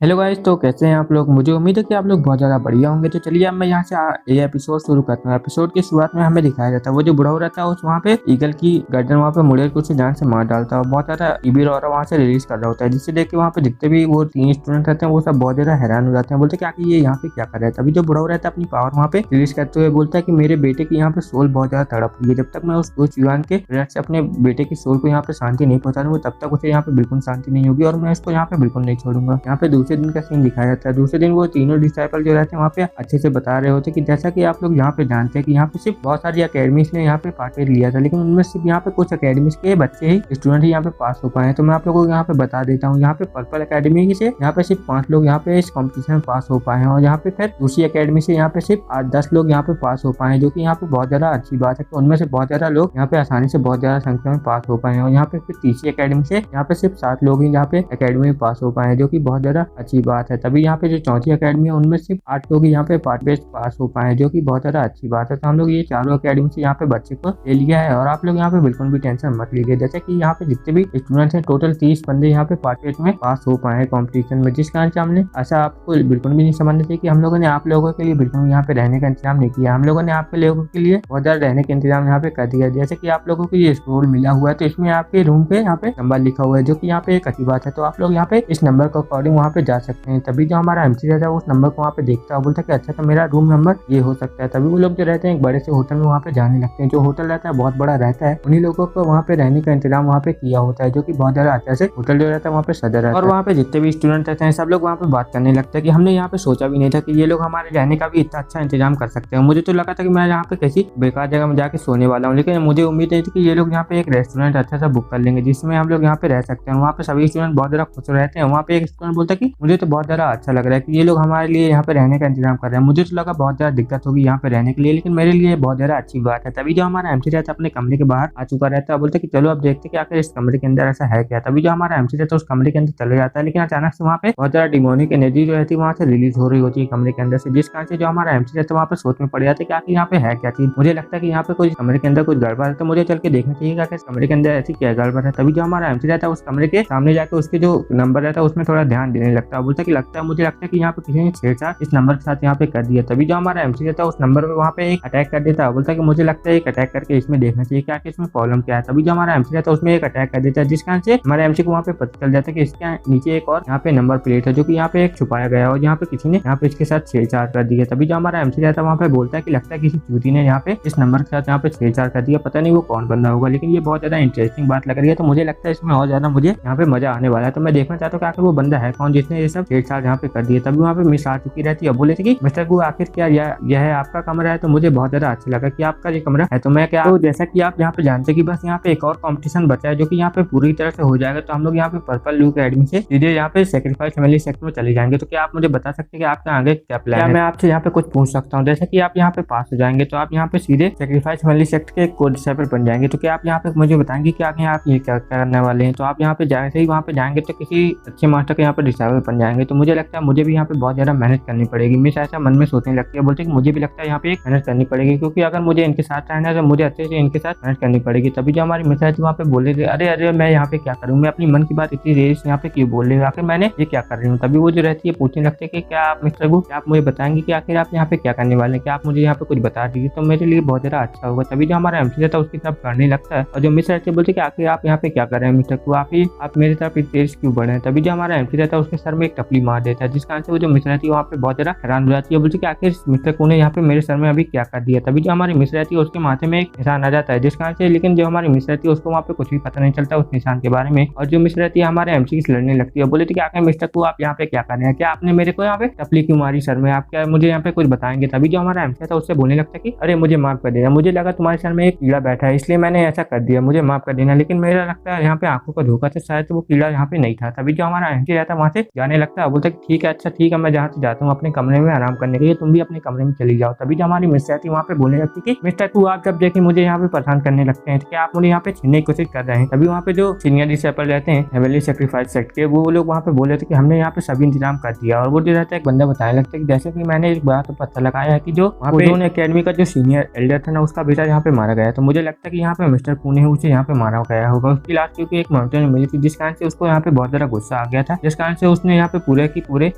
Hello guys, तो कैसे हैं आप लोग। मुझे उम्मीद है कि आप लोग बहुत ज़्यादा बढ़िया होंगे। तो चलिए अब मैं यहाँ से ये एपिसोड शुरू करता हूँ। एपिसोड की शुरुआत में हमें दिखाया जाता है वो जो बुढ़ा हो रहता है उस वहाँ पे ईगल की गर्दन वहाँ पे मुड़ेल को उसे जान से मार डालता है और बहुत ज़्यादा ईबी और वहाँ से रिलीज कर रहा होता है, जिससे देख के वहाँ पे जितने भी वो 3 स्टूडेंट रहते हैं वो सब बहुत ज़्यादा हैरान हो जाते हैं। बोलते हैं कि ये यहाँ पे क्या कर रहा है। तभी जो बुढ़ा हो रहता है अपनी पावर वहाँ पे रिलीज करते हुए बोलता है कि मेरे बेटे की यहाँ पे सोल बहुत ज़्यादा तड़प रही है। जब तक मैं उस युवान के ब्लड से अपने बेटे की सोल को यहाँ पे शांति नहीं पहुँचा दूंगा तब तक उसे यहाँ पे बिल्कुल शांति नहीं होगी और मैं इसको यहाँ पे बिल्कुल नहीं छोड़ूंगा। यहाँ पे दूसरे दिन का सीन दिखाया जाता है। दूसरे दिन वो तीनों डिसाइपल जो रहते हैं वहाँ पे अच्छे से बता रहे होते कि जैसा कि आप लोग यहाँ पे जानते हैं कि यहाँ पे सिर्फ बहुत सारी अकेडमीज ने यहाँ पे पार्ट लिया था, लेकिन उनमें सिर्फ यहाँ पे कुछ अकेडमीज के बच्चे ही स्टूडेंट ही यहाँ पे पास हो पाए हैं। तो मैं आप लोगों को यहाँ पे बता देता हूँ, यहाँ पे पर्पल अकेडमी से यहाँ पे सिर्फ 5 लोग यहाँ पे इस कॉम्पिटिशन में पास हो पाए हैं और यहाँ पे फिर दूसरी अकेडमी से यहाँ पे सिर्फ 8-10 लोग यहाँ पे पास हो पाए हैं, जो कि यहाँ पे बहुत ज्यादा अच्छी बात है। तो उनमें से बहुत ज्यादा लोग यहाँ पे आसानी से बहुत ज्यादा संख्या में पास हो पाए हैं और यहाँ पे फिर तीसरी अकेडमी से यहाँ पे सिर्फ 7 लोग ही यहाँ पे अकेडमी में पास हो पाए हैं, जो कि बहुत ज्यादा अच्छी बात है। तभी यहाँ पे जो चौथी अकेडमी है उनमें सिर्फ 8 लोग यहाँ पे पार्ट बेस्ड पास हो पाए हैं, जो कि बहुत ज्यादा अच्छी बात है। तो हम लोग ये चारों अकेडमी से यहाँ पे बच्चे को ले लिया है और आप लोग यहाँ पे बिल्कुल भी टेंशन मत लीजिए। जैसे कि यहाँ पे जितने भी स्टूडेंट्स हैं टोटल 30 बंदे यहाँ पे पार्ट बेस्ड में पास हो पाए हैं कॉम्पिटिशन में, जिस कारण से हमने ऐसा आपको बिल्कुल भी नहीं समझना चाहिए कि हम लोगों ने आप लोगों के लिए बिल्कुल भी यहाँ पे रहने का इंतजाम नहीं किया। हम लोगों ने आपके लोगों के लिए बहुत ज्यादा रहने का इंतजाम यहाँ पे कर दिया। जैसे कि आप लोगों को ये स्टोर मिला हुआ है तो इसमें आपके रूम पे यहाँ पे नंबर लिखा हुआ है, जो कि यहाँ पे एक अच्छी बात है। तो आप लोग यहाँ पे इस नंबर के अकॉर्डिंग वहाँ पे जा सकते हैं। तभी जो हमारा एमसी रहता है उस नंबर को वहाँ पे देखता है, बोलता है कि अच्छा तो मेरा रूम नंबर ये हो सकता है। तभी वो लोग जो रहते हैं एक बड़े से होटल में वहाँ पे जाने लगते हैं। जो होटल रहता है बहुत बड़ा रहता है, उन्हीं लोगों को वहाँ पे रहने का इंतजाम वहाँ पे किया होता है, जो कि बहुत ज्यादा अच्छा से होटल जो रहता है वहाँ पे सदर रहता है। और वहाँ पे जितने भी स्टूडेंट रहते हैं सब लोग वहाँ पे बात करने लगते हैं कि हमने यहाँ पे सोचा भी नहीं था कि ये लोग हमारे रहने का भी इतना अच्छा इंतजाम कर सकते हैं। मुझे तो लगा था कि मैं यहाँ पे किसी बेकार जगह में जाके सोने वाला हूँ, लेकिन मुझे उम्मीद नहीं थी कि ये लोग यहाँ पे एक रेस्टोरेंट अच्छा सा बुक कर लेंगे जिसमें हम लोग यहाँ पे रह सकते हैं। वहाँ पे सभी स्टूडेंट बहुत ज्यादा खुश रहते हैं। वहाँ पे एक स्टूडेंट बोलता है कि मुझे तो बहुत ज्यादा अच्छा लग रहा है कि ये लोग हमारे लिए यहाँ पे रहने का इंतजाम कर रहे हैं। मुझे तो लगा बहुत ज्यादा दिक्कत होगी यहाँ पे रहने के लिए, लेकिन मेरे लिए बहुत ज्यादा अच्छी बात है। तभी जो हमारा एमसी रहता है अपने कमरे के बाहर आ चुका रहता है, बोलते कि चलो अब देखते कि आखिर इस कमरे के अंदर ऐसा है क्या। तभी जो हमारा एमसी रहता है उस कमरे के अंदर चले जाता है, लेकिन अचानक से वहाँ पे बहुत ज्यादा डिमोनिक एनर्जी जो रहती है वहाँ से रिलीज हो रही होती है कमरे के अंदर से, जिस कारण से जो हमारा एमसी रहता है वहाँ पे सोच में पड़ जाता है कि आखिर यहाँ पे है क्या चीज। मुझे लगता है कि यहाँ पे कोई कमरे के अंदर कुछ गड़बड़ है, तो मुझे चल के देखना चाहिए कि आखिर कमरे के अंदर ऐसी क्या गड़बड़ है। तभी जो हमारा एमसी रहता है उस कमरे के सामने जाकर उसके जो नंबर रहता है उसमें थोड़ा ध्यान देने लगता है। बोलता है कि मुझे लगता है कि यहाँ पे किसी ने छेड़छाड़ इस नंबर के साथ यहाँ पे कर दिया। तभी जो हमारा एमसी रहता है उस नंबर पे वहाँ पे एक अटैक कर देता है। बोलता है कि मुझे लगता है एक अटैक करके इसमें देखना चाहिए क्या कि इसमें प्रॉब्लम क्या है। तभी जो हमारा एमसी रहता है उसमें एक अटैक कर देता है, जिस कारण से हमारे एमसी को वहाँ पे पता चल जाता है कि इसके नीचे एक और यहाँ पे नंबर प्लेट है, जो कि यहाँ पे एक छुपाया गया है और यहाँ पे किसी ने यहाँ पे इसके साथ छेड़छाड़ कर दी है। तभी जो हमारा एमसी रहता है वहाँ पे बोलता है कि लगता है किसी चूती ने यहाँ पे इस नंबर के साथ यहाँ पे छेड़छाड़ कर दिया, पता नहीं वो कौन बंदा होगा, लेकिन ये बहुत ज्यादा इंटरेस्टिंग बात लग रही है। तो मुझे लगता है इसमें और ज्यादा मुझे यहाँ पे मजा आने वाला है। तो मैं देखना चाहता हूँ कि आखिर वो बंदा है कौन जिसने ये सब छेड़छाड़ यहाँ पे कर दिया। तभी वहाँ पे मिस आ चुकी रहती है, बोले थे कि मिस्टर गु आखिर क्या यह है आपका कमरा है। तो मुझे बहुत ज्यादा अच्छा लगा कि आपका ये कमरा है। तो मैं क्या, तो जैसा कि आप यहाँ पे जानते हैं कि बस यहाँ पे एक और कंपटीशन बचा है जो कि यहाँ पे पूरी तरह से हो जाएगा। तो हम लोग यहाँ पे पर्पल लू अकेडमी से सीधे यहाँ पे सेक्रीफाइस फैमिली सेक्टर में चले जाएंगे। तो क्या आप मुझे बता सकते हैं कि आपका आगे क्या प्लान है। मैं आपसे यहाँ पे कुछ पूछ सकता हूँ। जैसे कि आप यहाँ पे पास हो जाएंगे तो आप यहाँ पे सीधे सेक्रीफाइस फैमिली सेक्टर के को डिसाइपल बन जाएंगे। तो क्या आप यहाँ पे मुझे बताएंगे कि आगे आप ये क्या करने वाले हैं। तो आप यहाँ पे जैसे ही वहाँ पे जाएंगे तो किसी अच्छे मास्टर के यहाँ पे डिसाइपल बन जाएंगे। तो मुझे लगता है मुझे भी यहाँ पे बहुत ज्यादा मेहनत करनी पड़ेगी। मिस ऐसा मन में सोचने लगती है, बोलते कि मुझे भी लगता है यहाँ पे मेहनत करनी पड़ेगी, क्योंकि अगर मुझे इनके साथ रहना है तो मुझे अच्छे से इनके साथ मेहनत करनी पड़ेगी। तभी जो हमारी मिस रहती है वहाँ पे बोले थे अरे अरे मैं यहाँ पे क्या करूँ, मैं अपनी मन की बात इतनी देर से यहाँ पे क्यों बोल रही हूँ, आखिर मैंने ये क्या कर रही हूँ। तभी वो जो रहती है पूछने लगते हैं कि क्या आप मिस्टर गु आप मुझे बताएंगे कि आखिर आप यहाँ पे क्या करने वाले हैं, क्या आप मुझे यहाँ पे कुछ बता दीजिए तो मेरे लिए बहुत ज्यादा अच्छा होगा। तभी जो हमारा एमसी रहता है उसकी तरफ करने लगता है और जो मिस रहती है बोलते कि आखिर आप यहाँ पे क्या कर रहे हैं मिस्टर गु, आप मेरी तरफ तेज क्यों बढ़े हैं। तभी जो हमारा एमसी रहता है उसके सर में एक टपली मार देता है, जिस कारण से वो जो मिस रहती है वहाँ पे बहुत ज्यादा हैरान हो जाती है, बोलती कि आखिर मिस्टर गु ने यहाँ पे मेरे सर में अभी क्या कर दिया। तभी जो हमारी मिस रहती है उसके माथे में एक निशान आ जाता है, जिस कारण से लेकिन जो हमारी मिस रहती है उसको वहाँ पे कुछ भी पता नहीं चलता उस निशान के बारे में। और जो मिस रहती है हमारे एमसी से लड़ने लगती है, बोले कि आखिर मिस्टर गु आप यहाँ पे क्या कर रहे हैं, क्या आपने मेरे को यहाँ पे टपली क्यों मारी सर में, आप क्या मुझे यहाँ पे कुछ बताएंगे। तभी जो हमारा एमसी था उससे बोलने लगता है कि अरे मुझे माफ कर देना, मुझे लगा तुम्हारे सर में एक कीड़ा बैठा है इसलिए मैंने ऐसा कर दिया, मुझे माफ कर देना, लेकिन मेरा लगता है यहाँ पे आंखों का धोखा था, शायद वो कीड़ा यहाँ पे नहीं था। तभी जो हमारा एमसी रहता है वहाँ से जाने लगता है, बोलता है ठीक है अच्छा ठीक है मैं जहाँ से जाता हूँ अपने कमरे में आराम करने के लिए, तुम भी अपने कमरे में चली जाओ। तभी जो हमारी मिस रहती है वहाँ पे बोलने लगती है कि मिस्टर गु आप जब देखिए मुझे यहाँ पे परेशान करने लगते हैं तो क्या आप मुझे यहाँ पे छीनने की कोशिश कर रहे हैं। तभी वहाँ पे जो सीनियर डिसाइपल रहते हैं हेवनली सैक्रिफाइस सेक्ट के वो लोग वहाँ पे बोले थे कि हमने यहाँ पे सभी इंतजाम कर दिया। और वो जो रहता है एक बंदा बताने लगता है कि जैसे कि मैंने एक बात तो पता लगाया है कि जो वहाँ पे अकेडमी का जो सीनियर एल्डर था ना उसका बेटा यहाँ पे मारा गया। तो मुझे लगता है कि यहाँ पे मिस्टर पुणे है उसे यहाँ पे मारा गया होगा। उसकी लाश क्योंकि एक माउंटेन में मिली थी, जिस कारण से उसको यहाँ पे बहुत ज्यादा गुस्सा आ गया था, जिस कारण से उसने उसने यहाँ पे पूरे की पूरे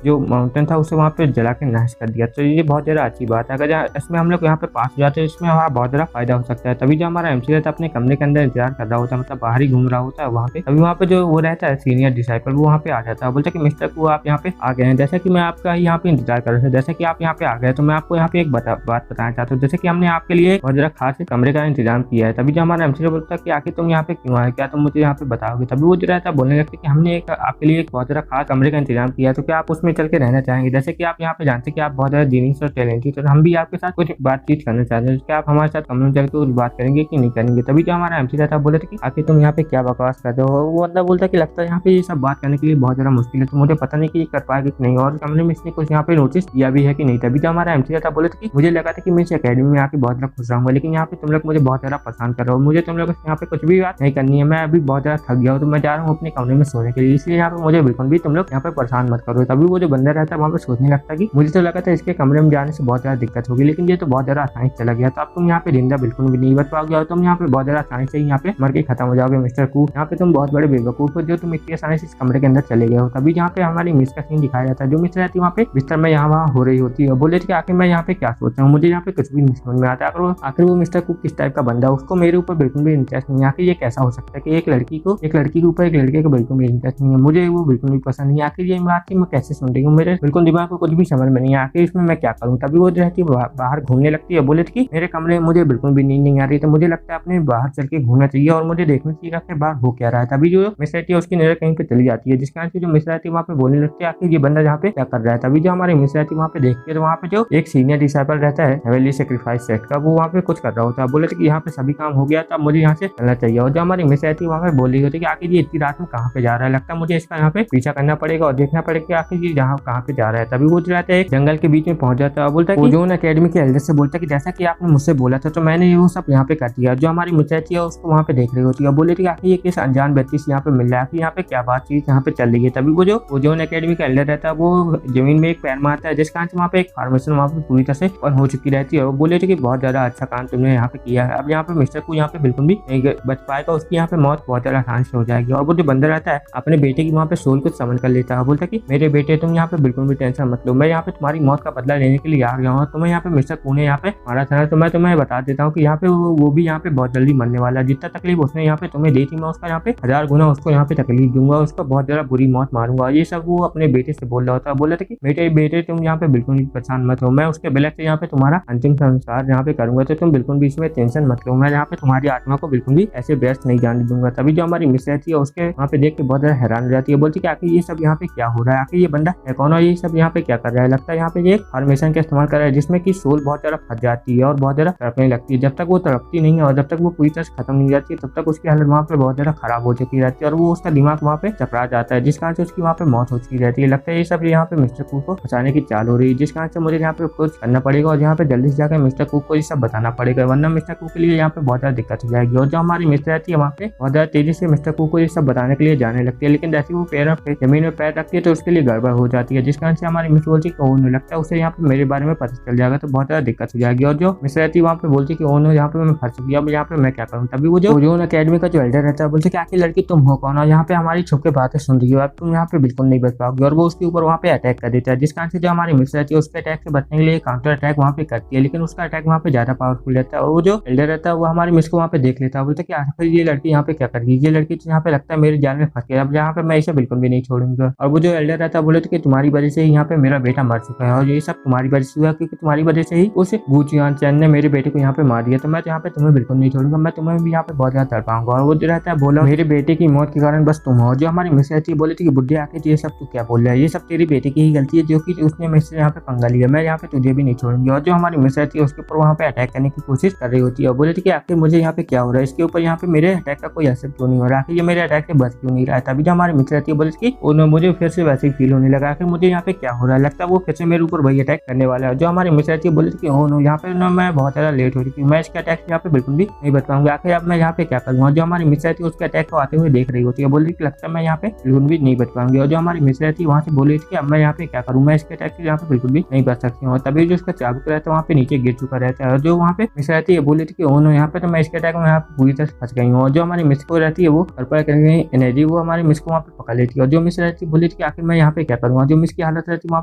जो माउंटेन था उसे वहाँ पे जला के नाश कर दिया। तो ये बहुत ज्यादा अच्छी बात है। अगर इसमें हम लोग यहाँ पे पास हो जाते हैं इसमें हमारा बहुत ज्यादा फायदा हो सकता है। तभी जो हमारा एमसी रहता है अपने कमरे के अंदर इंतजार कर रहा होता है, मतलब बाहर ही घूम रहा होता है वहाँ पे। अभी वहाँ पे जो वो रहता है सीनियर डिसाइपल वो वहाँ पे आ जाता है, बोलता है कि मिस्टर को आप यहाँ पे आ गए हैं, जैसा कि मैं आपका यहाँ पे इंतजार कर रहा था। जैसे कि आप यहाँ पे आ गए तो मैं आपको यहाँ पे एक बात बताना चाहता हूँ, जैसे कि हमने आपके लिए बहुत ज्यादा खास कमरे का इंतजाम किया है। तभी जो हमारा एमसी बोलता है कि आखिर तुम यहाँ पे क्यों आए, क्या तुम मुझे यहाँ पे बताओगे। तभी वो जो रहता है बोलने लगता है कि हमने एक आपके लिए एक बहुत ज्यादा खास कमरे का इंतजाम किया है, तो क्या आप उसमें चल के रहना चाहेंगे। जैसे कि आप यहाँ पे जानते हैं कि आप बहुत ज्यादा जीनियस और टैलेंटेड, तो हम भी आपके साथ कुछ बातचीत करना चाहते हैं, क्या आप हमारे साथ कमरे में चल के कुछ बात करेंगे कि नहीं करेंगे। तभी जो हमारा एमसी रहता है बोले थे कि आखिर तुम यहाँ पे क्या बकवास करते हो। वो मतलब बोलता है कि लगता है यहाँ पे ये सब बात करने के लिए बहुत ज्यादा मुश्किल है, तो मुझे पता नहीं कि ये कर पाएगा कि नहीं, और कमरे में इसने कुछ यहाँ पे नोटिस किया भी है कि नहीं। तभी जो हमारा एमसी रहता बोले थे कि मुझे लगा था कि मैं इस अकेडमी में आके बहुत ज्यादा खुश रहूंगा, लेकिन यहाँ पे तुम लोग मुझे बहुत ज्यादा परेशान कर रहे हो, मुझे तुम लोग यहाँ पे कुछ भी बात नहीं करनी है, मैं अभी बहुत ज्यादा थक गया हूँ, तो मैं जा रहा हूँ अपने कमरे में सोने के लिए, इसलिए यहाँ पे मुझे बिल्कुल भी तुम लोग यहाँ पे परेशान मत करो। तभी वो जो बंदा रहता है वहाँ पे सोचने लगता है कि मुझे तो लगा था इसके कमरे में जाने से बहुत ज्यादा दिक्कत होगी, लेकिन ये तो बहुत ज्यादा आसानी से चला गया, तो अब तुम यहाँ पे जिंदा बिल्कुल भी नहीं बच पाओगे और तुम यहाँ पे बहुत ज्यादा आसानी से यहाँ पे मर के खत्म हो जाओगे मिस्टर कूक। यहाँ पे तुम बहुत बड़े बेवकूफ हो जो तुम इतनी आसानी से इस कमरे के अंदर चले गए हो। तभी यहाँ पे हमारी मिस का सीन दिखाया जाता है, जो मिस रहती है वहाँ पे बिस्तर में यहाँ वहाँ हो रही होती है। बोले कि आखिर मैं यहाँ पे क्या सोच रहा हूँ, मुझे यहाँ पे कुछ भी नहीं समझ में आता। आखिर वो मिस्टर कुक किस टाइप का बंदा है, उसको मेरे ऊपर बिल्कुल भी इंटरेस्ट नहीं है। आखिर ये कैसा हो सकता है कि एक लड़की के ऊपर एक लड़के को बिल्कुल भी इंटरेस्ट नहीं है, मुझे वो बिल्कुल भी पसंद नहीं है। आखिर ये बात मैं कैसे सुन रही हूँ, मेरे बिल्कुल दिमाग को कुछ भी समझ में नहीं है, आखिर इसमें मैं क्या करूँ। तभी वो जो रहती है बाहर घूमने लगती है। बोले कि मेरे कमरे में मुझे बिल्कुल भी नींद नहीं आ रही, तो मुझे लगता है अपने बाहर चल के घूमना चाहिए और मुझे देखना चाहिए कि बाहर हो क्या रहा है। तभी जो मिस रहती है उसकी नजर कहीं पे चली जाती है, जिसके कारण से जो मिस रहती है वहाँ पे बोलने लगती है आखिर ये बंदा यहाँ पे क्या कर रहा है। तभी जो हमारी मिस रहती है वहाँ पे देखती है तो वहाँ पे जो एक सीनियर डिसाइपल रहता है हेवनली सैक्रिफाइस सेट का, वो वहाँ पे कुछ कर रहा होता है। बोले कि यहाँ पे सभी काम हो गया तो अब मुझे यहाँ से चलना चाहिए। और जो हमारी मिस रहती है वहाँ पे बोल रही होती है कि आखिर ये इतनी रात में कहाँ पे जा रहा है, लगता है मुझे इसका यहाँ पे पीछा करना पड़ेगा और देखना पड़ेगा कि आखिर ये जहाँ कहाँ पे जा रहा है। तभी वो जो रहता है एक जंगल के बीच में पहुंच जाता है और बोलता है ओजोन एकेडमी के एल्डर से बोलता है कि जैसा कि आपने मुझसे बोला था तो मैंने वो सब यहाँ पे कर दिया। जो हमारी मिस रहती है उसको वहाँ पे देख रही होती है, बोले कि आखिर ये किस अनजान व्यक्ति से यहाँ पे मिल रहा है, यहाँ पे क्या बातचीत यहाँ पे चल रही है। तभी वो जो ओजोन एकेडमी का एल्डर रहता है वो जमीन में एक पैर मारता है, जिस कारण से वहाँ पे एक फार्मेशन वहाँ पे पूरी तरह से बंद हो चुकी रहती है। और बोले थे कि बहुत ज्यादा अच्छा काम तुमने यहाँ पे किया है, अब यहाँ पे मिस्टर को यहाँ पे बिल्कुल भी नहीं बच पाएगा, उसकी यहाँ पे मौत बहुत ज्यादा आसान से हो जाएगी। और वो जो बंदा रहता है अपने बेटे की वहाँ पे सोल को समन कर लेता है, बोलता है कि मेरे बेटे तुम यहाँ पे बिल्कुल भी टेंशन मत लो, मैं यहाँ पे तुम्हारी मौत का बदला लेने के लिए आ गया हूँ। तुम्हें यहाँ पे मिस्टर कू ने यहाँ पे मारा था, तो मैं तुम्हें बता देता हूँ कि यहाँ पे वो भी यहाँ पे बहुत जल्दी मरने वाला है। जितना तकलीफ उसने यहाँ पे तुम्हें दी थी मैं उसका यहाँ पे 1000 गुना उसको यहाँ पे तकलीफ दूंगा, उसको बहुत ज्यादा बुरी मौत मारूंगा। ये सब वो अपने बेटे से बोल रहा होता है। बोला था कि बेटे तुम यहाँ पे बिल्कुल भी परेशान मत हो, मैं उसके ब्लड से यहाँ पे तुम्हारा अंतिम संस्कार यहाँ पे करूंगा, तो तुम बिल्कुल भी इसमें टेंशन मत लो, मैं यहाँ पे तुम्हारी आत्मा को बिल्कुल भी ऐसे व्यस्त नहीं जाने दूंगा। तभी जो हमारी मिस रहती है उसके वहाँ पे देख के बहुत ज्यादा हैरान हो जाती है, बोलती है कि आखिर ये सब यहाँ पे क्या हो रहा है, आखिर ये बंदा है कौन और ये सब यहाँ पे क्या कर रहा है। लगता है यहाँ पे ये फॉर्मेशन का इस्तेमाल कर रहा है जिसमें की सोल बहुत ज्यादा फंस जाती है और बहुत ज्यादा तड़पने लगती है। जब तक वो तड़पती नहीं है और जब तक वो पूरी तरह से खत्म नहीं जाती है तब तक उसकी हालत वहाँ पे बहुत ज्यादा खराब हो चुकी रहती है और वो उसका दिमाग वहाँ पे चकरा जाता है, जिस कारण से उसकी वहाँ पे मौत हो चुकी रहती है। लगता है ये सब यहाँ पे मिस्टर कुक को बचाने की चाल हो रही है, जिस कारण से मुझे यहाँ पे कुछ करना पड़ेगा और यहाँ पे जल्दी से जाकर मिस्टर कुक को ये सब बताना पड़ेगा, वरना मिस्टर कुक के लिए यहाँ पे बहुत ज्यादा दिक्कत हो जाएगी। और जो हमारी मिस रहती है वहाँ पे बहुत ज्यादा तेजी से मिस्टर कुक को ये सब बताने के लिए जाने लगती है, लेकिन जैसे वो जमीन में पैर रखती है तो उसके लिए गड़बड़ हो जाती है, जिस कारण से हमारी मिस बोलती है कि ओनो लगता है उसे यहाँ पे मेरे बारे में पता चल जाएगा तो बहुत ज्यादा दिक्कत हो जाएगी। और जो मिस रहती है वहाँ पे बोलती है कि ओनो यहाँ पे मैं फंस चुकी, अब यहाँ पे मैं क्या करूँ। तभी वो जो ओजोन एकेडमी का जो एल्डर रहता है बोलते कि आखिर लड़की तुम हो कौन और यहाँ पे हमारी छुप के बातें सुन रही हो, अब तुम यहाँ पे बिल्कुल नहीं बच पाओगे। और वो उसके ऊपर वहाँ पे अटैक कर देता है, जिस कारण से जो हमारी मिस रहती है उसके अटैक से बचने के लिए काउंटर अटैक वहाँ पे करती है, लेकिन उसका अटैक वहाँ पे ज्यादा पावरफुल रहता है। और वो जो एल्डर रहता है वो हमारी मिस को वहाँ पे देख लेता है, बोलता है कि आखिर ये लड़की यहाँ पे क्या कर रही है, ये लड़की तो यहाँ पे लगता है मेरे जाल में फंस गया, अब यहाँ पे मैं इसे बिल्कुल भी नहीं छोड़ूंगा। और वो जो एल्डर रहता है बोले कि तुम्हारी वजह से ही यहाँ पे मेरा बेटा मर चुका है और ये सब तुम्हारी वजह से हुआ, क्योंकि तुम्हारी वजह से ही उस गुचियान चैन ने मेरे बेटे को यहाँ पे मार दिया, तो मैं यहाँ पे तुम्हें बिल्कुल नहीं छोड़ूंगा, मैं तुम्हें भी यहाँ पे बहुत ज्यादा तड़पाऊंगा। और वो जो रहता है बोला मेरे बेटे की मौत के कारण बस तुम हो। जो हमारी मिस रहती है बोले थी कि बुढ़ी आके ये सब तू क्या बोल रहा है, ये सब तेरी बेटे की ही गलती है जो कि उसने मुझसे यहाँ पे पंगा लिया, मैं यहाँ पे तुझे भी नहीं छोड़ूंगी। और जो हमारी मिस रहती है उसके ऊपर वहाँ पे अटैक करने की कोशिश कर रही होती है और बोले थी कि आखिर मुझे यहाँ पे क्या हो रहा है, इसके ऊपर यहाँ पे मेरे अटैक का कोई असर क्यों नहीं हो रहा, आखिर ये मेरे अटैक से बच क्यों नहीं रहा है। तभी जो हमारी मिस रहती है बोले कि मुझे फिर से वैसे ही फील होने लगा, आखिर मुझे यहाँ पे क्या हो रहा है, लगता है वो फिर से मेरे ऊपर वही अटैक करने वाला है। जो हमारी मिस रहती है बोले कि ओ नो यहाँ पे ना मैं बहुत ज्यादा लेट हो चुकी हूँ, मैं इसके अटैक यहाँ पे बिल्कुल भी नहीं बच पाऊंगी, आखिर अब मैं यहाँ पे क्या करूँगा। जो हमारी मिस रहती है उसके अटैक को आते हुए देख रही होती है, बोल रही कि लगता है मैं यहाँ पे बिल्कुल भी नहीं बच पाऊंगी। और जो हमारी मिस रहती है वहाँ से बोल रही थी कि अब मैं यहाँ पे क्या करूँ, मैं इसके अटैक से यहाँ पे बिल्कुल भी नहीं बच सकती हूँ। और तभी जो उसका चाबुक रहता है वहाँ पे नीचे गिर चुका रहता है और जो वहाँ पे मिस रहती है बोल रही थी कि ओ नो यहाँ पे तो मैं इसके अटैक में यहाँ पे पूरी तरह फंस गई हूँ। और जो हमारी मिस को रहती है वो पर्पल करने एनर्जी वो हमारी मिस को वहाँ पे पकड़ लेती है और जो मिस रहती है बोली थी कि आखिर मैं यहाँ पे क्या करूँगा। जो मिस की हालत रहती है वहाँ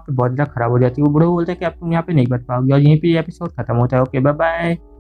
पे बहुत ज़्यादा खराब हो जाती है। वो बूढ़ा बोलता है कि अब तुम यहाँ पे नहीं बच पाओगे और यहीं पे ये एपिसोड खत्म होता है। Okay bye bye.